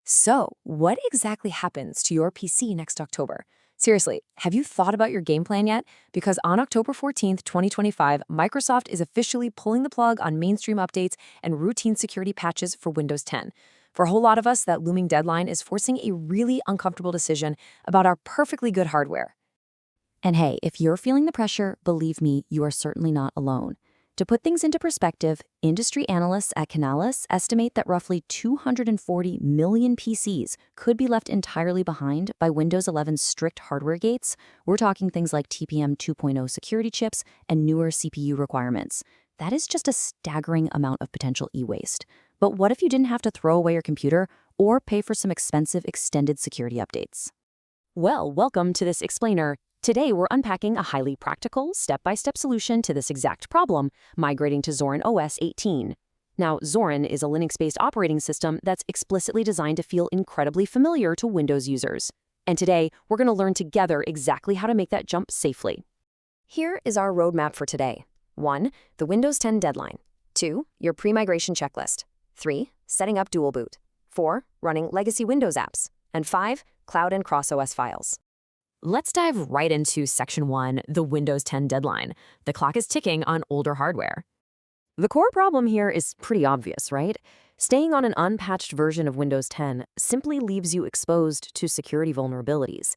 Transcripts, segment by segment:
So, what exactly happens to your PC next October? Seriously, have you thought about your game plan yet? Because on October 14th, 2025, Microsoft is officially pulling the plug on mainstream updates and routine security patches for Windows 10. For a whole lot of us, that looming deadline is forcing a really uncomfortable decision about our perfectly good hardware. And hey, if you're feeling the pressure, believe me, you are certainly not alone. To put things into perspective, industry analysts at Canalys estimate that roughly 240 million PCs could be left entirely behind by Windows 11's strict hardware gates. We're talking things like TPM 2.0 security chips and newer CPU requirements. That is just a staggering amount of potential e-waste. But what if you didn't have to throw away your computer or pay for some expensive extended security updates? Well, welcome to this explainer. Today, we're unpacking a highly practical, step-by-step solution to this exact problem, migrating to Zorin OS 18. Now, Zorin is a Linux-based operating system that's explicitly designed to feel incredibly familiar to Windows users. And today, we're going to learn together exactly how to make that jump safely. Here is our roadmap for today. 1. The Windows 10 deadline. 2. Your pre-migration checklist. 3. Setting up dual boot. 4. Running legacy Windows apps. And 5. Cloud and cross-OS files. Let's dive right into Section 1, the Windows 10 deadline. The clock is ticking on older hardware. The core problem here is pretty obvious, right? Staying on an unpatched version of Windows 10 simply leaves you exposed to security vulnerabilities.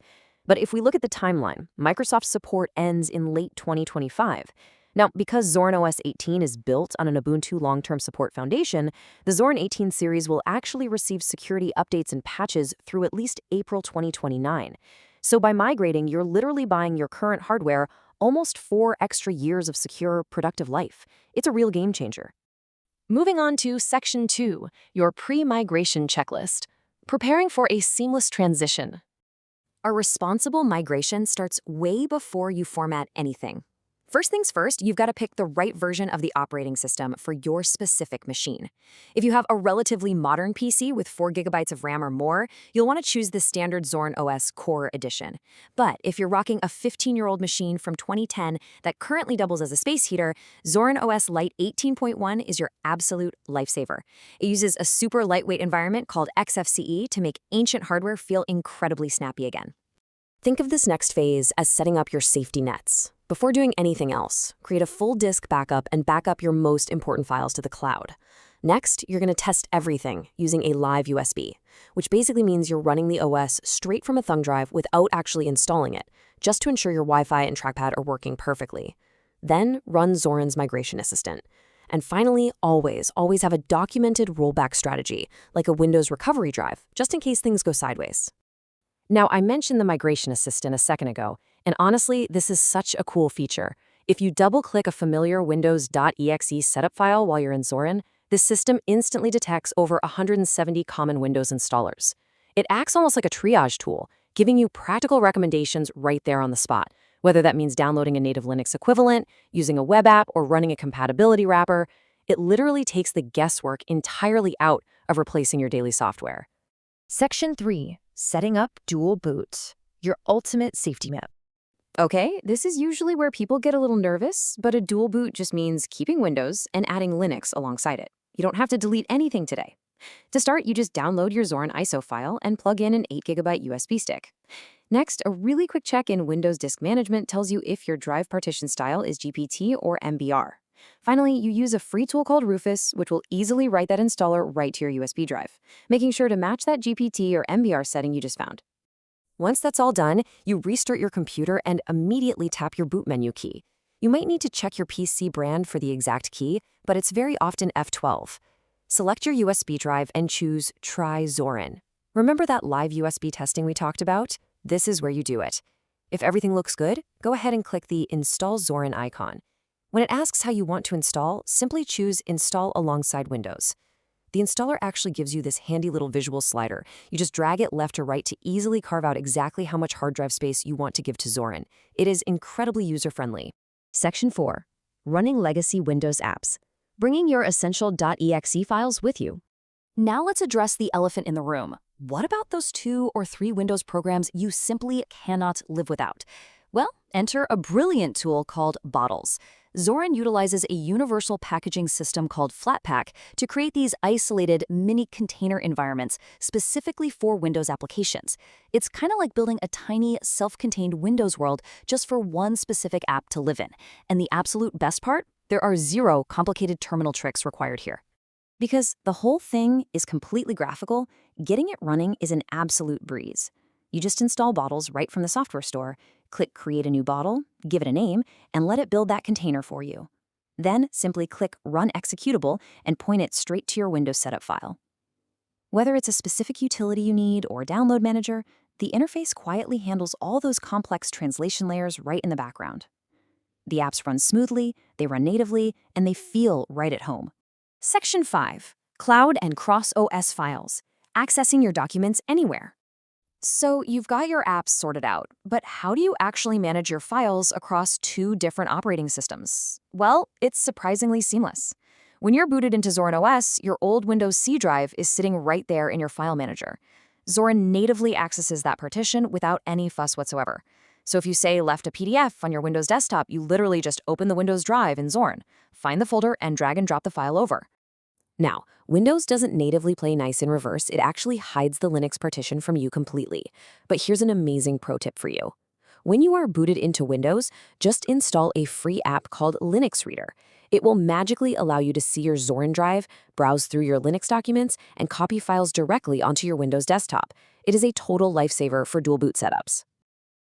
But if we look at the timeline, Microsoft's support ends in late 2025. Now, because Zorin OS 18 is built on an Ubuntu long-term support foundation, the Zorin 18 series will actually receive security updates and patches through at least April 2029. So by migrating, you're literally buying your current hardware almost 4 extra years of secure, productive life. It's a real game changer. Moving on to Section 2, your pre-migration checklist. Preparing for a seamless transition. A responsible migration starts way before you format anything. First things first, you've got to pick the right version of the operating system for your specific machine. If you have a relatively modern PC with 4 GB of RAM or more, you'll want to choose the standard Zorin OS Core Edition. But if you're rocking a 15-year-old machine from 2010 that currently doubles as a space heater, Zorin OS Lite 18.1 is your absolute lifesaver. It uses a super lightweight environment called XFCE to make ancient hardware feel incredibly snappy again. Think of this next phase as setting up your safety nets. Before doing anything else, create a full disk backup and back up your most important files to the cloud. Next, you're going to test everything using a live USB, which basically means you're running the OS straight from a thumb drive without actually installing it, just to ensure your Wi-Fi and trackpad are working perfectly. Then run Zorin's Migration Assistant. And finally, always have a documented rollback strategy, like a Windows recovery drive, just in case things go sideways. Now, I mentioned the Migration Assistant a second ago, and honestly, this is such a cool feature. If you double-click a familiar Windows.exe setup file while you're in Zorin, this system instantly detects over 170 common Windows installers. It acts almost like a triage tool, giving you practical recommendations right there on the spot, whether that means downloading a native Linux equivalent, using a web app, or running a compatibility wrapper. It literally takes the guesswork entirely out of replacing your daily software. Section 3. Setting up dual boot, your ultimate safety net. Okay, this is usually where people get a little nervous, but a dual boot just means keeping Windows and adding Linux alongside it. You don't have to delete anything today. To start, you just download your Zorin ISO file and plug in an 8 GB USB stick. Next, a really quick check in Windows Disk Management tells you if your drive partition style is GPT or MBR. Finally, you use a free tool called Rufus, which will easily write that installer right to your USB drive, making sure to match that GPT or MBR setting you just found. Once that's all done, you restart your computer and immediately tap your boot menu key. You might need to check your PC brand for the exact key, but it's very often F12. Select your USB drive and choose Try Zorin. Remember that live USB testing we talked about? This is where you do it. If everything looks good, go ahead and click the Install Zorin icon. When it asks how you want to install, simply choose Install alongside Windows. The installer actually gives you this handy little visual slider. You just drag it left or right to easily carve out exactly how much hard drive space you want to give to Zorin. It is incredibly user-friendly. Section 4. Running legacy Windows apps. Bringing your essential.exe files with you. Now let's address the elephant in the room. What about those 2 or 3 Windows programs you simply cannot live without? Well, enter a brilliant tool called Bottles. Zorin utilizes a universal packaging system called Flatpak to create these isolated mini container environments specifically for Windows applications. It's kind of like building a tiny, self-contained Windows world just for one specific app to live in. And the absolute best part? There are zero complicated terminal tricks required here. Because the whole thing is completely graphical, getting it running is an absolute breeze. You just install bottles right from the software store, click Create a new bottle, give it a name, and let it build that container for you. Then simply click Run Executable and point it straight to your Windows setup file. Whether it's a specific utility you need or download manager, the interface quietly handles all those complex translation layers right in the background. The apps run smoothly, they run natively, and they feel right at home. Section 5. Cloud and Cross-OS Files. Accessing your documents anywhere. So you've got your apps sorted out, but how do you actually manage your files across two different operating systems? Well, it's surprisingly seamless. When you're booted into Zorin OS, your old Windows C drive is sitting right there in your file manager. Zorin natively accesses that partition without any fuss whatsoever. So if you say left a PDF on your Windows desktop, you literally just open the Windows drive in Zorin, find the folder, and drag and drop the file over. Now, Windows doesn't natively play nice in reverse. It actually hides the Linux partition from you completely. But here's an amazing pro tip for you. When you are booted into Windows, just install a free app called Linux Reader. It will magically allow you to see your Zorin drive, browse through your Linux documents, and copy files directly onto your Windows desktop. It is a total lifesaver for dual boot setups.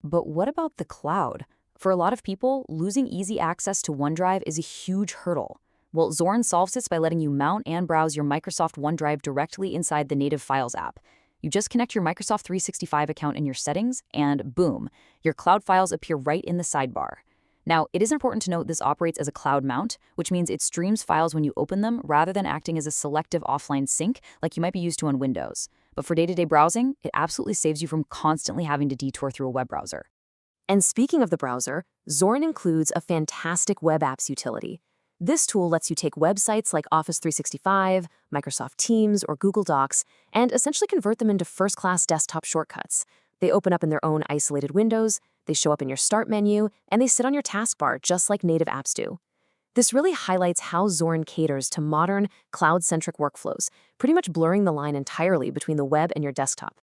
But what about the cloud? For a lot of people, losing easy access to OneDrive is a huge hurdle. Well, Zorin solves this by letting you mount and browse your Microsoft OneDrive directly inside the native Files app. You just connect your Microsoft 365 account in your settings, and boom, your cloud files appear right in the sidebar. Now, it is important to note this operates as a cloud mount, which means it streams files when you open them rather than acting as a selective offline sync like you might be used to on Windows. But for day-to-day browsing, it absolutely saves you from constantly having to detour through a web browser. And speaking of the browser, Zorin includes a fantastic web apps utility. This tool lets you take websites like Office 365, Microsoft Teams, or Google Docs, and essentially convert them into first-class desktop shortcuts. They open up in their own isolated windows, they show up in your Start menu, and they sit on your taskbar just like native apps do. This really highlights how Zorin caters to modern, cloud-centric workflows, pretty much blurring the line entirely between the web and your desktop.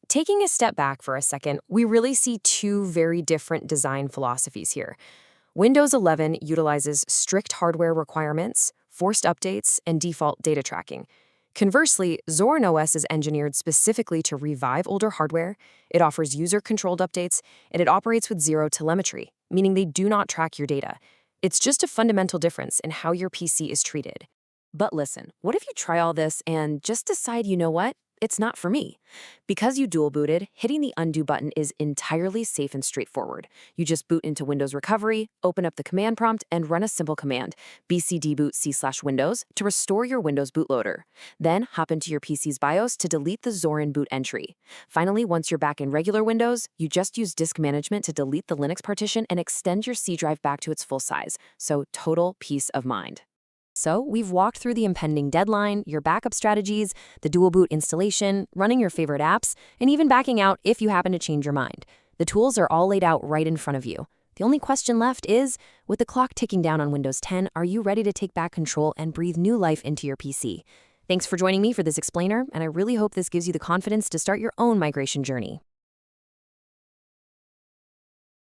Taking a step back for a second, we really see two very different design philosophies here. Windows 11 utilizes strict hardware requirements, forced updates, and default data tracking. Conversely, Zorin OS is engineered specifically to revive older hardware, it offers user-controlled updates, and it operates with zero telemetry, meaning they do not track your data. It's just a fundamental difference in how your PC is treated. But listen, what if you try all this and just decide, you know what? It's not for me. Because you dual booted, hitting the undo button is entirely safe and straightforward. You just boot into Windows Recovery, open up the command prompt, and run a simple command, bcdboot c/Windows, to restore your Windows bootloader. Then hop into your PC's BIOS to delete the Zorin boot entry. Finally, once you're back in regular Windows, you just use disk management to delete the Linux partition and extend your C drive back to its full size. So total peace of mind. So we've walked through the impending deadline, your backup strategies, the dual boot installation, running your favorite apps, and even backing out if you happen to change your mind. The tools are all laid out right in front of you. The only question left is, with the clock ticking down on Windows 10, are you ready to take back control and breathe new life into your PC? Thanks for joining me for this explainer, and I really hope this gives you the confidence to start your own migration journey.